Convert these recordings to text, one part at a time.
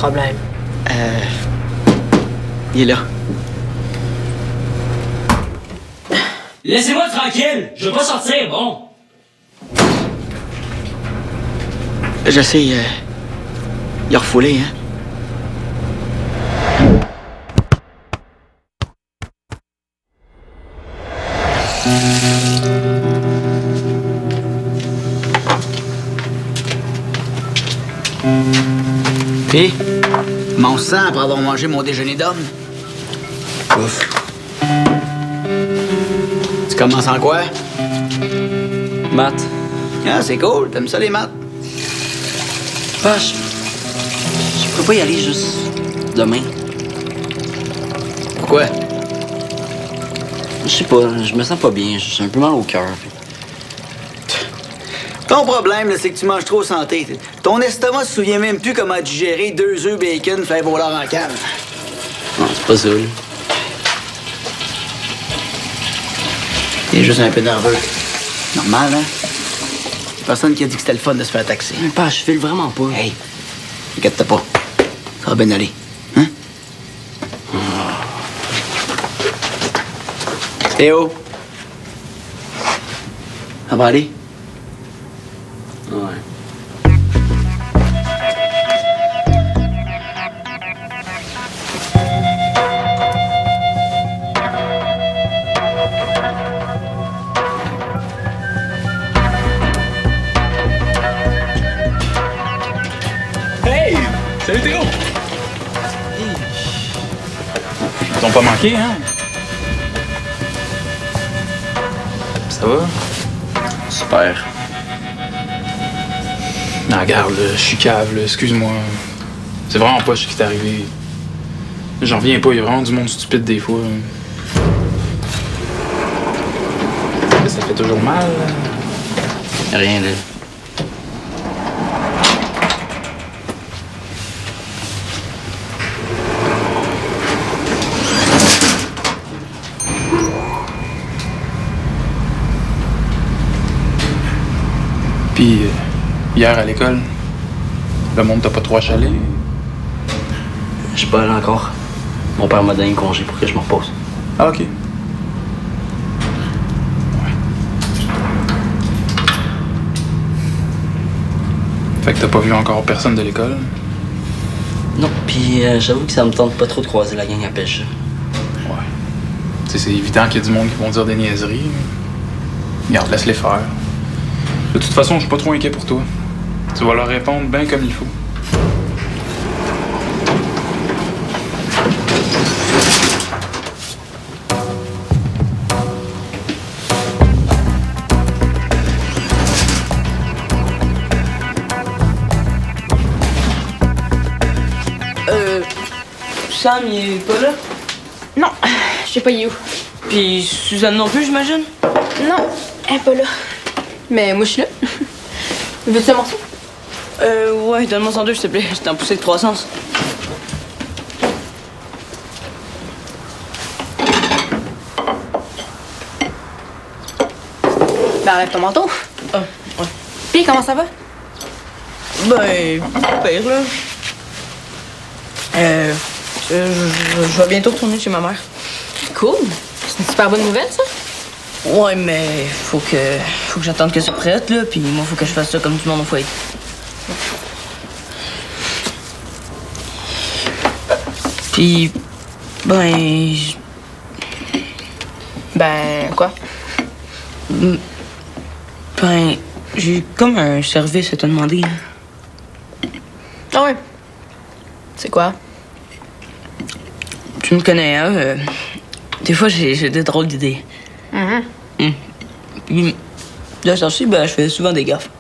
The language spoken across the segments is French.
problème? Il est là. Laissez-moi tranquille! Je veux pas sortir, bon! Je sais, il a refoulé, hein? Puis, mon sang après avoir mangé mon déjeuner d'homme. Ouf. Tu commences en quoi? Matt. Ah, c'est cool. T'aimes ça, les maths? Je peux pas y aller juste demain. Pourquoi? Je sais pas, je me sens pas bien. J'ai un peu mal au cœur. Ton problème, là, c'est que tu manges trop santé. Ton estomac se souvient même plus comment digérer 2 œufs bacon fait voler en cave. Non, c'est pas ça, là. T'es juste un peu nerveux. Normal, hein? Personne qui a dit que c'était le fun de se faire taxer. Pas, je file vraiment pas. Hey, inquiète-toi pas. Ça va bien aller. Hein? Théo. Ça va aller? Ouais. Hey! Salut Théo! Ils t'ont pas manqué, hein? Ça va? Super. Non, regarde, là, je suis cave, là, excuse-moi. C'est vraiment pas ce qui t'est arrivé. J'en reviens pas, il y a vraiment du monde stupide des fois. Ça fait toujours mal. Rien, là. Puis, hier à l'école, le monde t'a pas trop achalé. Je suis pas allé encore. Mon père m'a donné un congé pour que je me repose. Ah, OK. Fait que t'as pas vu encore personne de l'école? Non, puis j'avoue que ça me tente pas trop de croiser la gang à pêche. Ouais. Tu sais, c'est évident qu'il y a du monde qui vont dire des niaiseries. Regarde, laisse-les faire. De toute façon, je suis pas trop inquiet pour toi. Tu vas leur répondre bien comme il faut. Sam, il est pas là? Non, je sais pas, il est où. Puis Suzanne non plus, j'imagine? Non, elle est pas là. Mais moi, je suis là. Veux-tu un morceau? Ouais, donne-moi 102, s'il te plaît. J'étais en poussée de croissance. Ben, enlève ton manteau. Ah, ouais. Puis, comment ça va? Ben, pas pire, là. Je vais bientôt retourner chez ma mère. Cool. C'est une super bonne nouvelle, ça? Ouais, mais faut que j'attende que ça prête, là, puis moi, faut que je fasse ça comme tout le monde au foyer. Puis, ben... Ben, quoi? Ben, j'ai comme un service à te demander. Ah ouais. C'est quoi? Tu me connais, hein? Des fois, j'ai des drôles d'idées. Puis, de ce temps-ci, ben, je fais souvent des gaffes.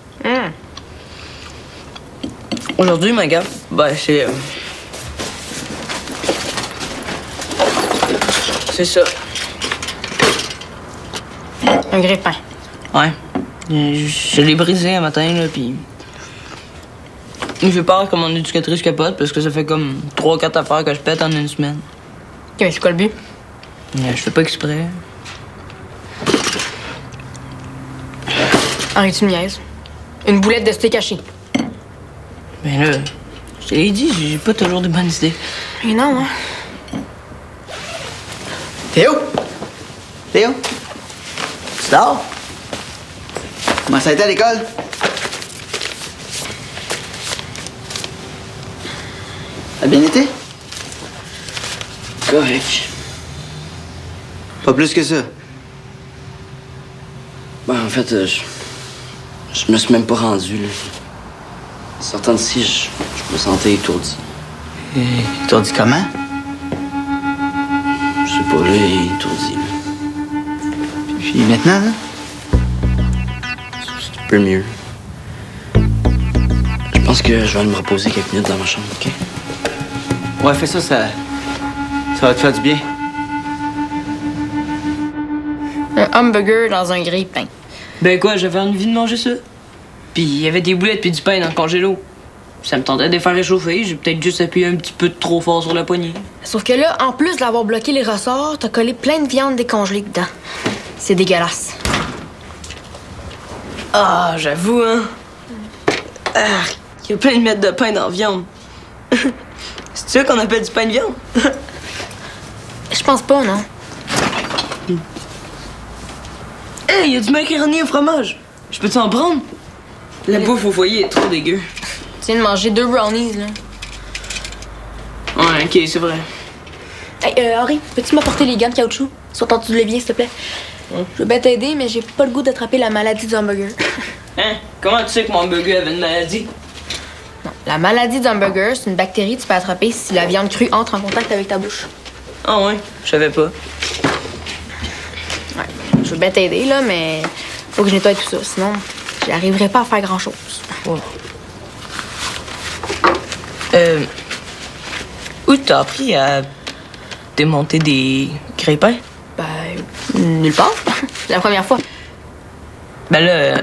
Aujourd'hui, ma gaffe, ben, c'est ça. Un grille-pain. Ouais. Je l'ai brisé un matin, là, puis... J'ai peur que mon éducatrice capote, parce que ça fait comme 3-4 affaires que je pète en une semaine. Ok, mais c'est quoi le but? Je fais pas exprès. Henri, tu me niaises. Une boulette de steak haché. Ben là, Je te l'ai dit, j'ai pas toujours de bonnes idées. Mais non, hein. Théo? Théo? Tu dors? Comment ça a été à l'école? Ça a bien été? Correct. Pas plus que ça. Ben, en fait, je me suis même pas rendu, là. En sortant d'ici, je me sentais étourdi. Et t'as dit comment? Je sais pas, là, étourdi, là. Puis maintenant, là? C'est un peu mieux. Je pense que je vais aller me reposer quelques minutes dans ma chambre, OK? Ouais, fais ça, ça va te faire du bien. Un hamburger dans un grille-pain. Ben quoi, j'avais envie de manger ça. Puis il y avait des boulettes puis du pain dans le congélo. Ça me tentait de les faire réchauffer, j'ai peut-être juste appuyé un petit peu trop fort sur la poignée. Sauf que là, en plus d'avoir bloqué les ressorts, t'as collé plein de viande décongelée dedans. C'est dégueulasse. Ah, j'avoue, hein. Il y a plein de miettes de pain dans la viande. C'est ça qu'on appelle du pain de viande? Je pense pas, non. Hey, il y a du macaroni au fromage. Je peux t'en prendre? La bouffe au foyer est trop dégueu. Tu viens de manger 2 brownies, là. Ouais, ok, c'est vrai. Hey, Henri, peux-tu m'apporter les gants de caoutchouc? Sont en dessous de l'évier, s'il te plaît. Je veux bien t'aider, mais j'ai pas le goût d'attraper la maladie du hamburger. Hein? Comment tu sais que mon burger avait une maladie? Non, la maladie du hamburger, c'est une bactérie que tu peux attraper si la viande crue entre en contact avec ta bouche. Ah ouais, je savais pas. Ouais, je veux bien t'aider, là, mais faut que je nettoie tout ça, sinon j'y arriverai pas à faire grand-chose. Où t'as appris à démonter des grille-pains? Ben, nulle part. C'est la première fois. Ben là,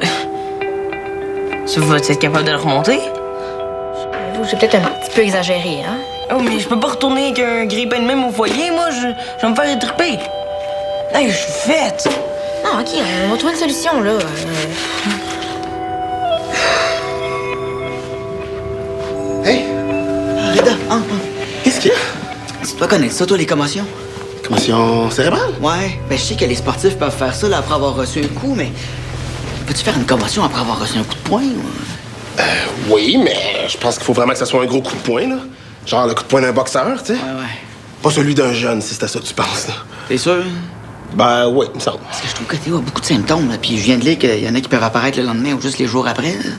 ça va être capable de le remonter? J'avoue, j'ai peut-être un petit peu exagéré, hein? Oh, mais je peux pas retourner avec un grille-pain de même au foyer, moi, je vais me faire étriper. Hey, je suis faite! Non, OK, on va trouver une solution, là. Hey! Reda, qu'est-ce qu'il y a? Tu dois connaître ça, toi, les commotions? Commotion cérébrale? Ouais, ben je sais que les sportifs peuvent faire ça là, après avoir reçu un coup, mais peux-tu faire une commotion après avoir reçu un coup de poing? Ou... Oui, mais je pense qu'il faut vraiment que ça soit un gros coup de poing, là. Genre le coup de poing d'un boxeur, tu sais. Ouais. Pas celui d'un jeune, si c'est à ça que tu penses, là. T'es sûr? Ben oui, il me semble. Parce que je trouve que Théo a beaucoup de symptômes, là, puis je viens de lire qu'il y en a qui peuvent apparaître le lendemain ou juste les jours après. Là.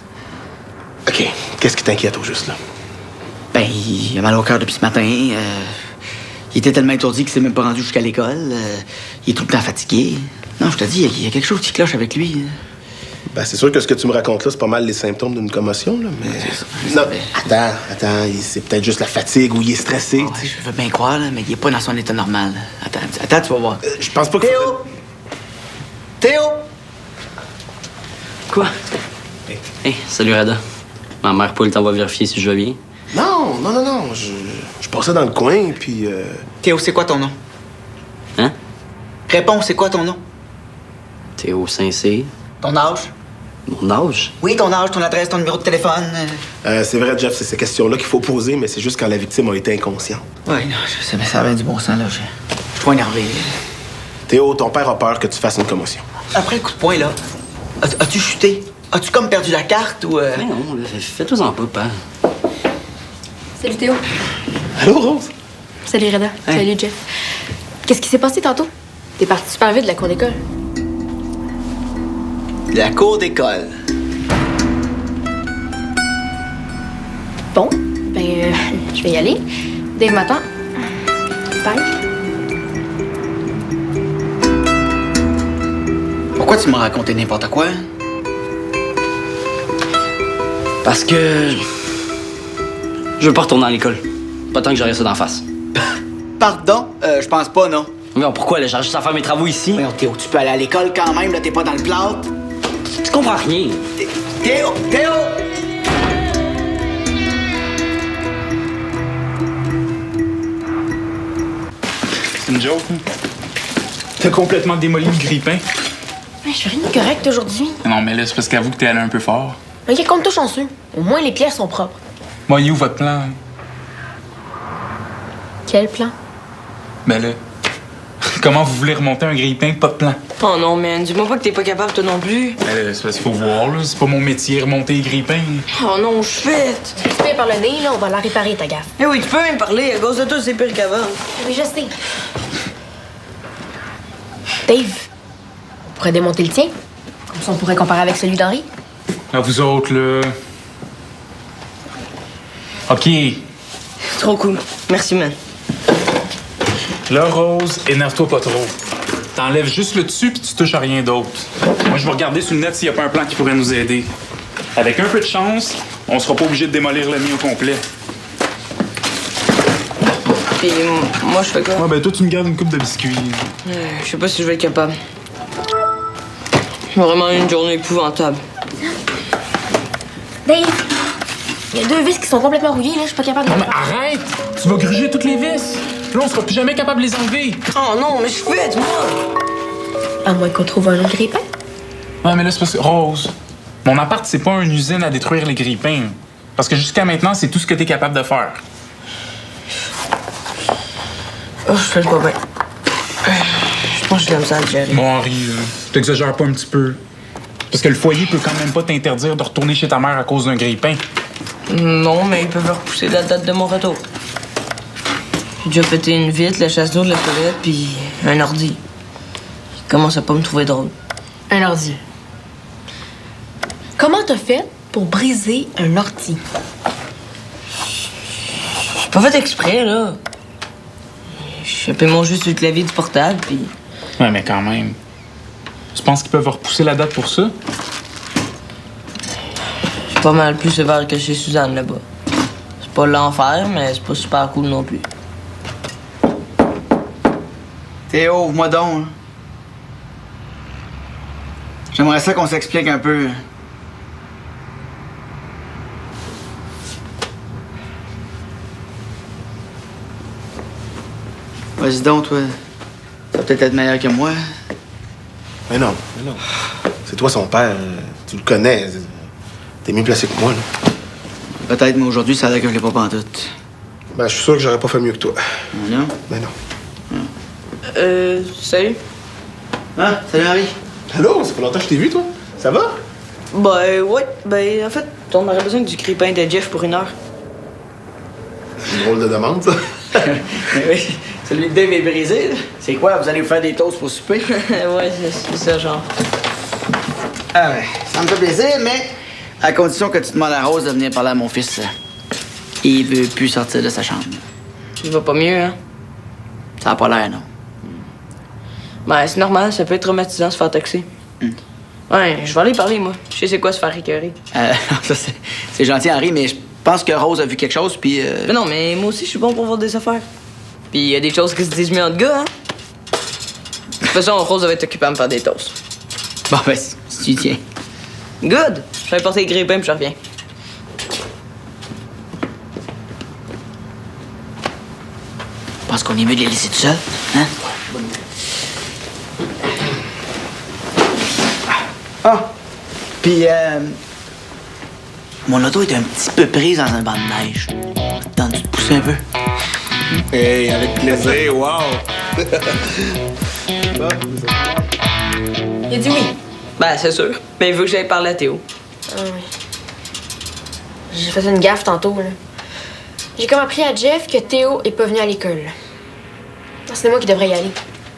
OK, qu'est-ce qui t'inquiète au juste, là? Ben, il a mal au cœur depuis ce matin. Il était tellement étourdi qu'il s'est même pas rendu jusqu'à l'école. Il est tout le temps fatigué. Non, je te dis, il y a quelque chose qui cloche avec lui. Ben, c'est sûr que ce que tu me racontes là, c'est pas mal les symptômes d'une commotion, là, mais... Non, attends, c'est peut-être juste la fatigue ou il est stressé, Oh, tu sais. je veux bien croire, là, mais il est pas dans son état normal. Attends, tu vas voir. Je pense pas que... Théo! Quoi? Hey, salut Rada. Ma mère Paul t'en va vérifier si je vais bien. Non, je passais dans le coin, puis... Théo, c'est quoi ton nom? Hein? Réponds, c'est quoi ton nom? Théo Saint-Cyr. Ton âge? Mon âge? Oui, ton âge, ton adresse, ton numéro de téléphone. c'est vrai, Jeff, c'est ces questions-là qu'il faut poser, mais c'est juste quand la victime a été inconsciente. Oui, non, je sais, mais ça avait du bon sens, là. Je suis trop énervé. Théo, ton père a peur que tu fasses une commotion. Après le coup de poing, là, as-tu chuté? As-tu comme perdu la carte ou... Mais non, là, fais-toi-en pas, père. Salut Théo. Allô, Rose? Salut Reda. Hey. Salut Jeff. Qu'est-ce qui s'est passé tantôt? T'es parti super vite de la cour d'école. La cour d'école. Bon, ben, je vais y aller. Dave m'attend. Bye. Pourquoi tu m'as raconté n'importe quoi? Parce que... je veux pas retourner à l'école. Pas tant que j'aurai ça d'en face. Pardon? Je pense pas, non. Mais pourquoi, là? J'ai juste à faire mes travaux ici. Voyons, Théo, tu peux aller à l'école quand même, là, t'es pas dans le plâtre. Tu comprends rien. Théo! C'est une joke, hein? T'as complètement démoli le grille-pain. Je fais rien de correct aujourd'hui. Non, mais là, c'est parce qu'avoue que t'es allé un peu fort. Ok, compte-toi chanceux. Au moins, les pièces sont propres. Bon, il est où votre plan? Quel plan? Ben là, comment vous voulez remonter un grille-pain, pas de plan? Oh non, man, dis-moi pas que t'es pas capable, toi non plus. Ben là, c'est parce qu'il faut voir, là. C'est pas mon métier, remonter les grille-pains. Oh non, je fais. Tu respires par le nez, là, on va la réparer, ta gaffe. Eh oui, tu peux même parler. À cause de toi, c'est pire qu'avant. Oui, je sais. Dave, on pourrait démonter le tien. Comme ça, on pourrait comparer avec celui d'Henri. À vous autres, là. OK. Trop cool. Merci, man. Là, Rose, énerve-toi pas trop. T'enlèves juste le dessus puis tu touches à rien d'autre. Moi, je vais regarder sur le net s'il y a pas un plan qui pourrait nous aider. Avec un peu de chance, on sera pas obligé de démolir le mien au complet. Puis moi, je fais quoi? Ouais, ben toi, tu me gardes une coupe de biscuits. Je sais pas si je vais être capable. J'ai vraiment eu une journée épouvantable. Dave, il y a 2 vis qui sont complètement rouillées, là, je suis pas capable de... Non, mais arrête! Tu vas gruger toutes les vis. Là, on sera plus jamais capable de les enlever. Oh non, mais je fais, moi! À moins qu'on trouve un autre grille-pain. Ouais, mais là, c'est parce que... Rose, mon appart, c'est pas une usine à détruire les grille-pains. Parce que jusqu'à maintenant, c'est tout ce que t'es capable de faire. Oh, je fais pas bien. Je pense que j'ai comme ça à gérer. Bon, Henri, t'exagères pas un petit peu. Parce que le foyer peut quand même pas t'interdire de retourner chez ta mère à cause d'un grille-pain. Non, mais ils peuvent repousser la date de mon retour. J'ai déjà pété une vitre, la chasse d'eau de la toilette, puis un ordi. Ils commencent à pas me trouver drôle. Un ordi. Comment t'as fait pour briser un ordi? J'ai pas fait exprès, là. J'ai chopé mon jeu sur le clavier du portable, puis... Ouais, mais quand même. Tu penses qu'ils peuvent repousser la date pour ça? Je suis pas mal plus sévère que chez Suzanne, là-bas. C'est pas l'enfer, mais c'est pas super cool non plus. Théo, ouvre-moi donc. Hein. J'aimerais ça qu'on s'explique un peu. Vas-y donc, toi. Ça va peut-être être meilleur que moi. Mais non. C'est toi son père. Tu le connais. T'es mieux placé que moi, là. Peut-être, mais aujourd'hui, ça a l'air que je l'ai pas pantoute. Ben, je suis sûr que j'aurais pas fait mieux que toi. Non? Ben non. Salut. Ah, salut Henri. Allô, ça fait longtemps que je t'ai vu, toi. Ça va? Ben, ouais. Ben, en fait, on aurait besoin du grille-pain de Jeff pour 1 heure. Une drôle de demande, ça. Oui, celui de Dave est brisé, là. C'est quoi, vous allez vous faire des toasts pour souper? Ouais, c'est ça, genre. Ah ouais, ça me fait plaisir, mais à condition que tu demandes à Rose de venir parler à mon fils. Il veut plus sortir de sa chambre. Il va pas mieux, hein? Ça a pas l'air, non. Ben, c'est normal, ça peut être traumatisant se faire taxer. Ouais, je vais aller parler, moi. Je sais c'est quoi se faire écœurer. Ça, c'est gentil, Henri, mais je pense que Rose a vu quelque chose, puis... Mais non, mais moi aussi, je suis bon pour voir des affaires. Puis il y a des choses qui se disent mieux entre gars, hein? De toute façon, Rose va être occupée à me faire des toasts. Bon, ben, si tu y tiens. Good! Je vais porter les grille-pains puis je reviens. Je pense qu'on est mieux de les laisser tout seuls, hein? Ah! Puis, mon auto est un petit peu prise dans un banc de neige. T'as-tu de pousser un peu? Hey, avec plaisir, wow! Il a dit oui. Ben, c'est sûr. Mais il veut que j'aille parler à Théo. Ah oui. J'ai fait une gaffe tantôt, là. J'ai comme appris à Jeff que Théo est pas venu à l'école. C'est moi qui devrais y aller.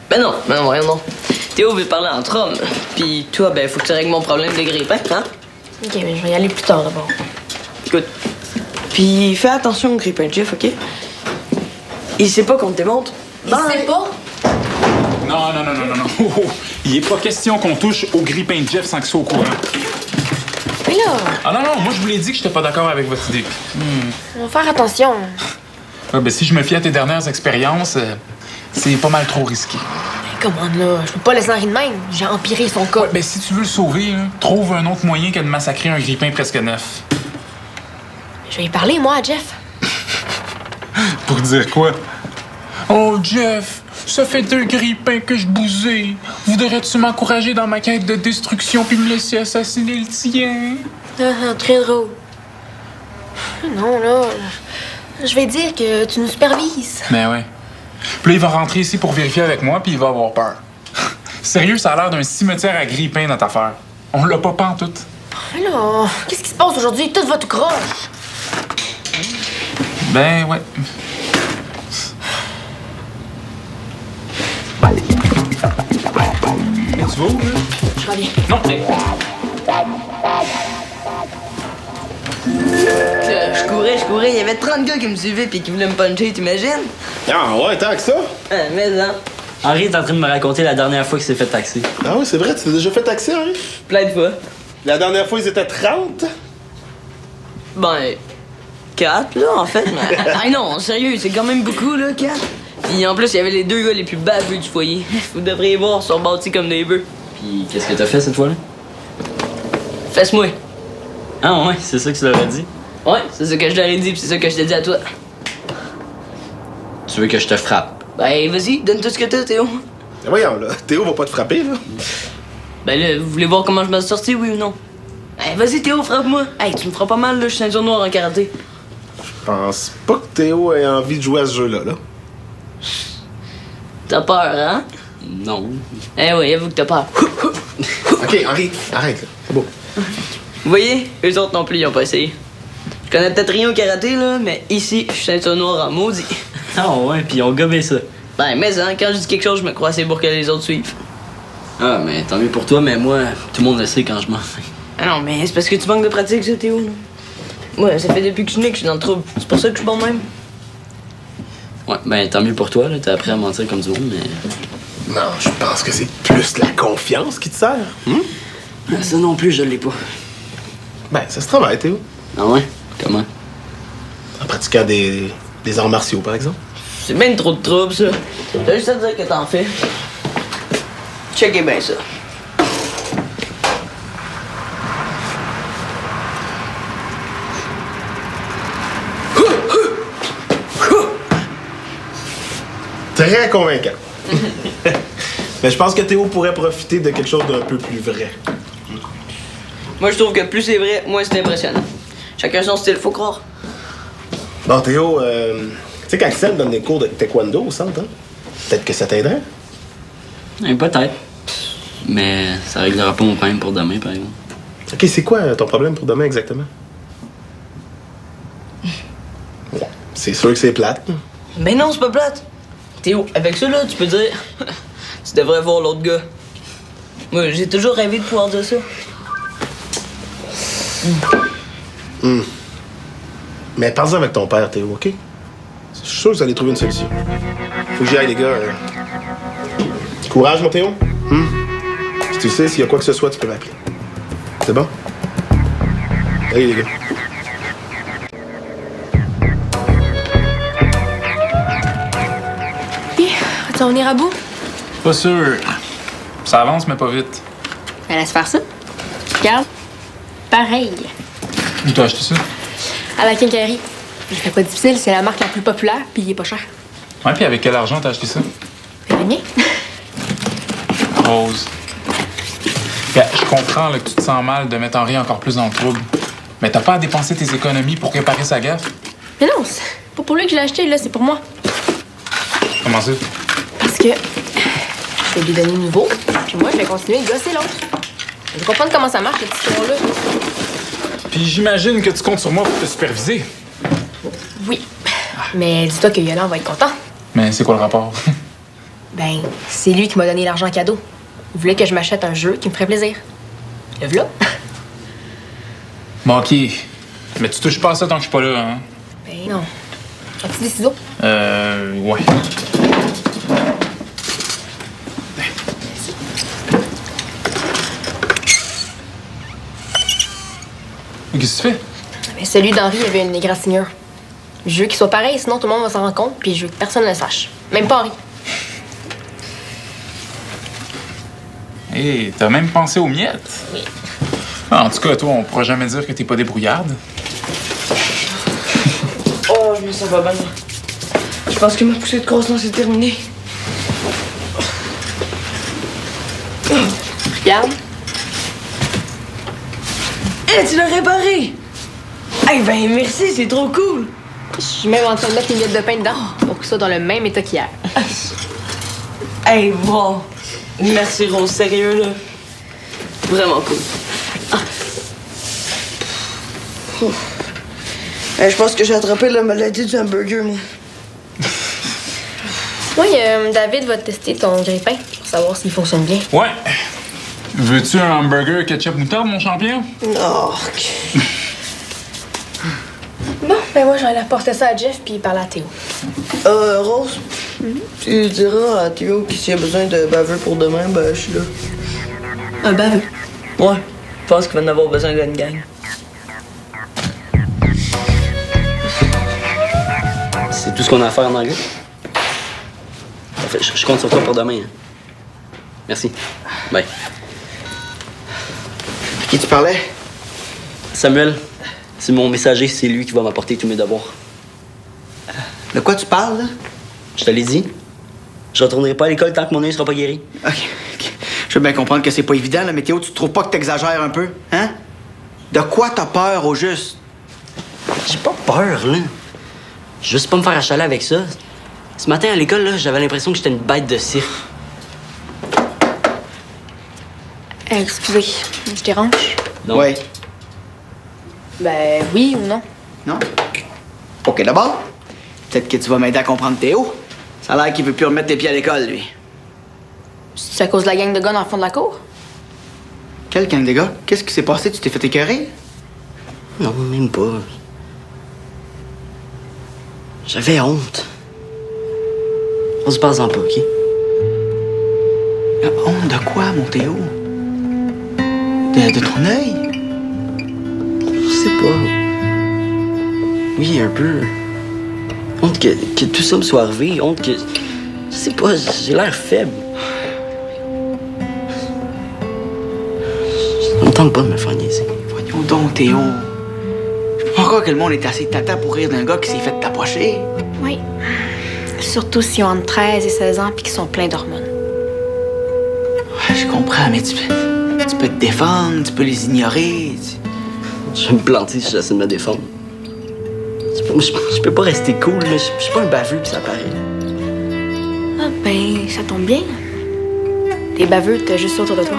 Ben non, voyons non. Théo veut parler entre hommes. Puis toi, ben, faut que tu règles mon problème de grille-pain, hein? OK, mais je vais y aller plus tard, d'abord. Écoute. Puis fais attention au grille-pain de Jeff, OK? Il sait pas qu'on te démonte. Il sait pas? Non. Oh, oh. Il est pas question qu'on touche au grille-pain de Jeff sans qu'il soit au courant. Mais là, Ah non, moi je vous l'ai dit que j'étais pas d'accord avec votre idée. on va faire attention. Ah, ben, si je me fie à tes dernières expériences, c'est pas mal trop risqué. Comment là? Je peux pas laisser Henri de même. J'ai empiré son cas. Ouais, ben si tu veux le sauver, là, trouve un autre moyen que de massacrer un grille-pain presque neuf. Je vais y parler, moi, à Jeff. Pour dire quoi? Oh, Jeff, ça fait 2 grille-pains que je bousais. Voudrais-tu m'encourager dans ma quête de destruction puis me laisser assassiner le tien? Très drôle. Non, là. Je vais dire que tu nous supervises. Ben ouais. Puis là, il va rentrer ici pour vérifier avec moi, puis il va avoir peur. Sérieux, ça a l'air d'un cimetière à grille-pain, notre affaire. On l'a pas pantoute. Mais là, qu'est-ce qui se passe aujourd'hui? Tout va tout croche. Ben ouais. Et tu vas où, là? Je reviens. Non, mais... Je courais, il y avait 30 gars qui me suivaient puis qui voulaient me puncher, t'imagines? Ah ouais, tant que ça? Mais hein, Henri est en train de me raconter la dernière fois qu'il s'est fait taxer. Ah oui, c'est vrai, tu t'es déjà fait taxer, Henri? plein de fois. La dernière fois, ils étaient 30. Ben, 4 là, en fait. Mais... ah non, sérieux, c'est quand même beaucoup, là, 4. Puis en plus, il y avait les 2 gars les plus baveux du foyer. Vous devriez voir, ils sont bâtis comme des bœufs. Puis qu'est-ce que t'as fait cette fois-là? Fesse-moi. Ah ouais, c'est ça que tu leur as dit? Ouais, c'est ça que je leur ai dit, puis c'est ça que je t'ai dit à toi. Tu veux que je te frappe? Ben, vas-y, donne tout ce que t'as, Théo. Mais voyons, là, Théo va pas te frapper, là. Ben là, vous voulez voir comment je m'en suis sorti, oui ou non? Ben, vas-y, Théo, frappe-moi. Hey, tu me feras pas mal, là, je suis ceinture noire en karaté. Je pense pas que Théo ait envie de jouer à ce jeu-là, là. T'as peur, hein? Non. Eh oui, avoue que t'as peur. OK, Henri, arrête, là. C'est beau. Vous voyez, eux autres non plus, ils ont pas essayé. Je connais peut-être rien au karaté, là, mais ici, je suis ceinture noire en maudit. Ah ouais, puis ils ont gobé ça. Ben, mais hein, quand je dis quelque chose, je me crois assez pour que les autres suivent. Ah, mais tant mieux pour toi, mais moi, tout le monde le sait quand je m'en fais. Ah non, mais c'est parce que tu manques de pratique, ça, Théo, là. Moi, ça fait depuis que je suis né que je suis dans le trouble. C'est pour ça que je suis bon de même. Ouais, ben tant mieux pour toi, là, t'as appris à mentir comme du monde, mais... Non, je pense que c'est plus la confiance qui te sert. Ah, ça non plus, je l'ai pas. Ben, ça se travaille, Théo. Ah ouais? Comment? En pratiquant des arts martiaux, par exemple. C'est bien trop de trouble, ça. T'as juste à dire que t'en fais. Checkez bien ça. Très convaincant. Mais je pense que Théo pourrait profiter de quelque chose d'un peu plus vrai. Moi, je trouve que plus c'est vrai, moins c'est impressionnant. Chacun son style, faut croire. Bon, Théo, tu sais qu'Axel donne des cours de taekwondo au centre, hein? Peut-être que ça t'aiderait? Peut-être. Mais ça réglera pas mon problème pour demain, par exemple. OK, c'est quoi ton problème pour demain exactement? Ouais, c'est sûr que c'est plate. Ben non, c'est pas plate. Théo, avec ça, là, tu peux dire... tu devrais voir l'autre gars. Moi, j'ai toujours rêvé de pouvoir dire ça. Mais parle-en avec ton père, Théo, OK? Je suis sûr que vous allez trouver une solution. Faut que j'y aille, les gars. Courage, mon Théo. Si tu sais, s'il y a quoi que ce soit, tu peux m'appeler. C'est bon? Allez, les gars. Vas-tu en venir à bout? Pas sûr. Ça avance, mais pas vite. Ben, laisse faire ça. Regarde. Pareil. Où t'as acheté ça? À la quincaillerie. Je fais pas difficile, c'est la marque la plus populaire, puis il est pas cher. Ouais, puis avec quel argent t'as acheté ça? C'est le mien. Rose. Ben, je comprends là, que tu te sens mal de mettre Henri encore plus dans le trouble. Mais t'as pas à dépenser tes économies pour réparer sa gaffe. Mais non, c'est pas pour lui que je l'ai acheté, là, c'est pour moi. Comment ça? Parce que je vais lui donner nouveau, puis moi, je vais continuer de gosser l'autre. Je vais comprendre comment ça marche, cette histoire-là. Puis j'imagine que tu comptes sur moi pour te superviser. Oui. Mais dis-toi que Yolande va être content. Mais c'est quoi le rapport? Ben, c'est lui qui m'a donné l'argent cadeau. Il voulait que je m'achète un jeu qui me ferait plaisir. Le v'là. Bon, OK. Mais tu touches pas à ça tant que je suis pas là, hein? Ben non. As-tu des ciseaux? Ouais. Qu'est-ce que tu fais? Mais celui d'Henri avait une égratignure. Je veux qu'il soit pareil, sinon tout le monde va s'en rendre compte, puis je veux que personne ne le sache. Même pas Henri. Hé, t'as même pensé aux miettes? Oui. En tout cas, toi, on pourra jamais dire que t'es pas débrouillarde. Oh, je me sens pas bien. Je pense que ma poussée de croissance c'est terminée. Regarde. Hé, tu l'as réparé! Eh ben, merci, c'est trop cool. Je suis même en train de mettre une miette de pain dedans pour que ça soit dans le même état qu'hier. Hey, bon. Merci, Rose, sérieux, là. Vraiment cool. Je pense que j'ai attrapé la maladie du hamburger, moi. Oui, David va tester ton grille-pain pour savoir s'il fonctionne bien. Ouais. Veux-tu un hamburger ketchup moutarde, mon champion? Oh, Bon, ben moi, je vais aller apporter ça à Jeff puis parler à Théo. Rose, tu diras à Théo que s'il a besoin de baveux pour demain, ben, je suis là. Un baveux? Ouais, je pense qu'il va en avoir besoin d'une gang. C'est tout ce qu'on a à faire en anglais? Parfait, je compte sur toi pour demain. Hein. Merci. Bye. À qui tu parlais? Samuel, c'est mon messager, c'est lui qui va m'apporter tous mes devoirs. De quoi tu parles, là? Je te l'ai dit. Je retournerai pas à l'école tant que mon œil sera pas guéri. OK. Je veux bien comprendre que c'est pas évident, là, mais Théo, tu trouves pas que t'exagères un peu? Hein? De quoi t'as peur, au juste? J'ai pas peur, là. Juste pas me faire achaler avec ça. Ce matin, à l'école, là, j'avais l'impression que j'étais une bête de cirque. Excusez, je dérange? Donc, Ouais. Ben oui ou non? Non? OK, d'abord, peut-être que tu vas m'aider à comprendre Théo. Ça a l'air qu'il veut plus remettre les pieds à l'école, lui. C'est à cause de la gang de gars dans le fond de la cour? Quel gang de gars? Qu'est-ce qui s'est passé? Tu t'es fait écœurer? non, même pas. J'avais honte. On se passe en pas, OK? La honte de quoi, mon Théo? De ton œil? Je sais pas. Oui, un peu. Honte que tout ça me soit arrivé. Honte que... Je sais pas, j'ai l'air faible. Ça me tente pas de me faire niaiser. Voyons donc, Théo. Je peux pas croire que le monde est assez tata pour rire d'un gars qui s'est fait tapocher. Oui. Surtout s'ils ont entre 13 et 16 ans puis qu'ils sont pleins d'hormones. Ouais, je comprends, mais tu peux te défendre, tu peux les ignorer. Je vais me planter si j'essaie de me défendre. Je peux pas rester cool, là. Je suis pas un baveux, pis ça paraît. Ah ben, ça tombe bien. T'es baveux, t'as juste ça autour de toi.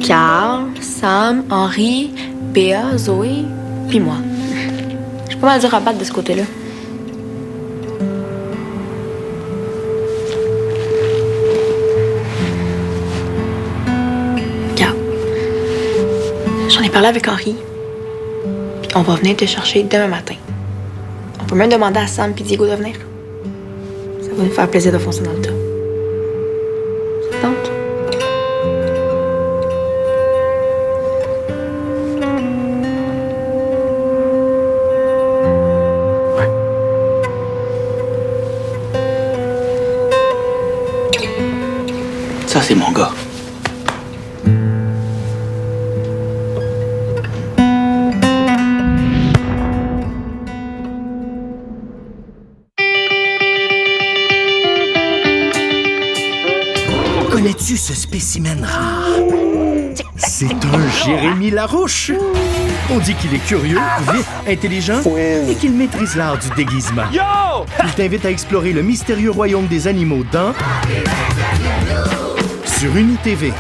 Carl, Sam, Henri, Béa, Zoé, puis moi. J'ai pas mal dur à battre de ce côté-là. Regarde. J'en ai parlé avec Henri. Puis on va venir te chercher demain matin. On peut même demander à Sam et Diego de venir. Ça va nous faire plaisir de foncer dans le tas. Ça te tente? Ça, c'est mon gars. Connais-tu ce spécimen rare? C'est un Jérémy Larouche. On dit qu'il est curieux, vif, intelligent et qu'il maîtrise l'art du déguisement. Il t'invite à explorer le mystérieux royaume des animaux dans... Sur UniTV.